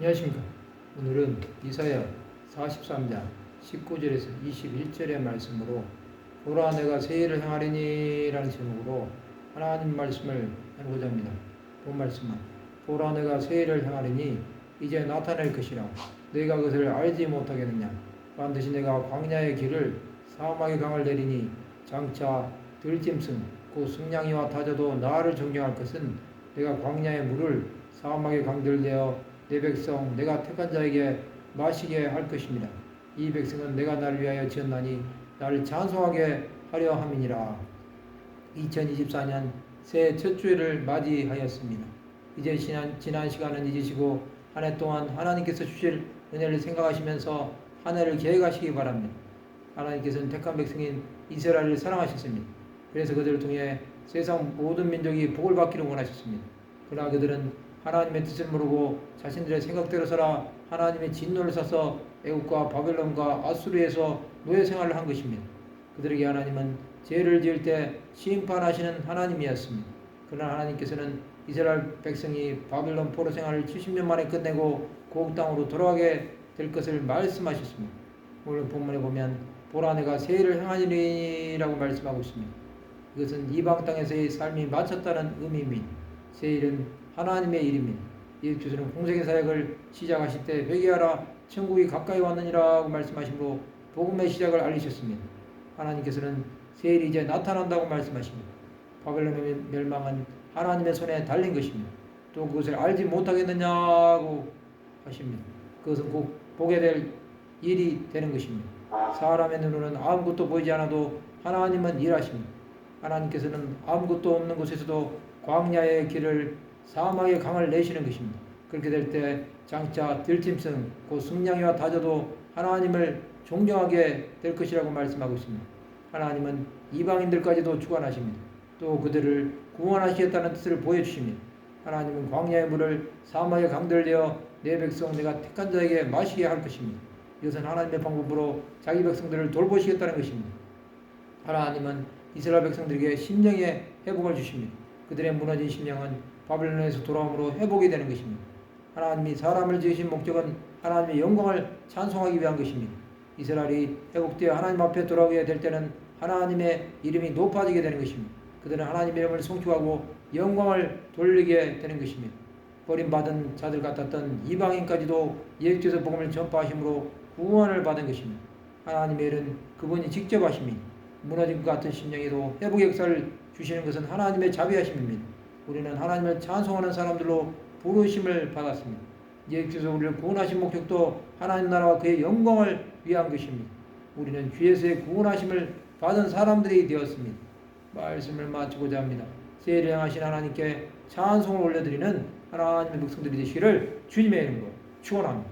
안녕하십니까. 오늘은 이사야 43장 19절에서 21절의 말씀으로 보라 내가 새 일을 행하리니 라는 제목으로 하나님 말씀을 해보고자 합니다. 본 말씀은 보라 내가 새 일을 행하리니 이제 나타낼 것이라 너희가 그것을 알지 못하겠느냐. 반드시 내가 광야의 길을 사막의 강을 내리니 장차 들짐승 곧 승냥이와 타조도 나를 존경할 것은 내가 광야의 물을 사막의 강들 내어 내 백성 내가 택한 자에게 마시게 할 것입니다. 이 백성은 내가 나를 위하여 지었나니 나를 찬송하게 하려 함이니라. 2024년 새해 첫 주일을 맞이하였습니다. 이제 지난 시간은 잊으시고 한 해 동안 하나님께서 주실 은혜를 생각하시면서 한 해를 계획하시기 바랍니다. 하나님께서는 택한 백성인 이스라엘을 사랑하셨습니다. 그래서 그들을 통해 세상 모든 민족이 복을 받기를 원하셨습니다. 그러나 그들은 하나님의 뜻을 모르고 자신들의 생각대로 살아 하나님의 진노를 사서 애국과 바벨론과 아수르에서 노예 생활을 한 것입니다. 그들에게 하나님은 죄를 지을 때 심판하시는 하나님이었습니다. 그러나 하나님께서는 이스라엘 백성이 바벨론 포로 생활을 70년 만에 끝내고 고국 땅으로 돌아가게 될 것을 말씀하셨습니다. 오늘 본문에 보면 보라 내가 새 일을 행하리라고 말씀하고 있습니다. 이것은 이방 땅에서의 삶이 마쳤다는 의미입니다. 새 일은 하나님의 일입니다. 예수께서는 공생의 사역을 시작하실 때 회개하라 천국이 가까이 왔느니라고 말씀하심으로 복음의 시작을 알리셨습니다. 하나님께서는 새 일이 이제 나타난다고 말씀하십니다. 바벨론의 멸망은 하나님의 손에 달린 것입니다. 또 그것을 알지 못하겠느냐고 하십니다. 그것은 꼭 보게 될 일이 되는 것입니다. 사람의 눈으로는 아무것도 보이지 않아도 하나님은 일하십니다. 하나님께서는 아무것도 없는 곳에서도 광야의 길을 사막의 강을 내시는 것입니다. 그렇게 될 때 장차 들짐승 곧 승냥이와 다저도 하나님을 존경하게 될 것이라고 말씀하고 있습니다. 하나님은 이방인들까지도 주관하십니다. 또 그들을 구원하시겠다는 뜻을 보여주십니다. 하나님은 광야의 물을 사막의 강들 내어 내 백성 내가 택한 자에게 마시게 할 것입니다. 이것은 하나님의 방법으로 자기 백성들을 돌보시겠다는 것입니다. 하나님은 이스라엘 백성들에게 심령의 회복을 주십니다. 그들의 무너진 심령은 바벨론에서 돌아옴으로 회복이 되는 것입니다. 하나님이 사람을 지으신 목적은 하나님의 영광을 찬송하기 위한 것입니다. 이스라엘이 회복되어 하나님 앞에 돌아오게 될 때는 하나님의 이름이 높아지게 되는 것입니다. 그들은 하나님의 이름을 송축하고 영광을 돌리게 되는 것입니다. 버림받은 자들 같았던 이방인까지도 예수께서 복음을 전파하심으로 구원을 받은 것입니다. 부하님의 일은 그분이 직접 하십니다. 무너진 것 같은 심령에도 회복의 역사를 주시는 것은 하나님의 자비하심입니다. 우리는 하나님을 찬송하는 사람들로 부르심을 받았습니다. 예수께서 우리를 구원하신 목적도 하나님 나라와 그의 영광을 위한 것입니다. 우리는 죄에서의 구원하심을 받은 사람들이 되었습니다. 말씀을 마치고자 합니다. 새 일을 행하신 하나님께 찬송을 올려드리는 하나님의 백성들이 되시기를 주님의 이름으로 축원합니다.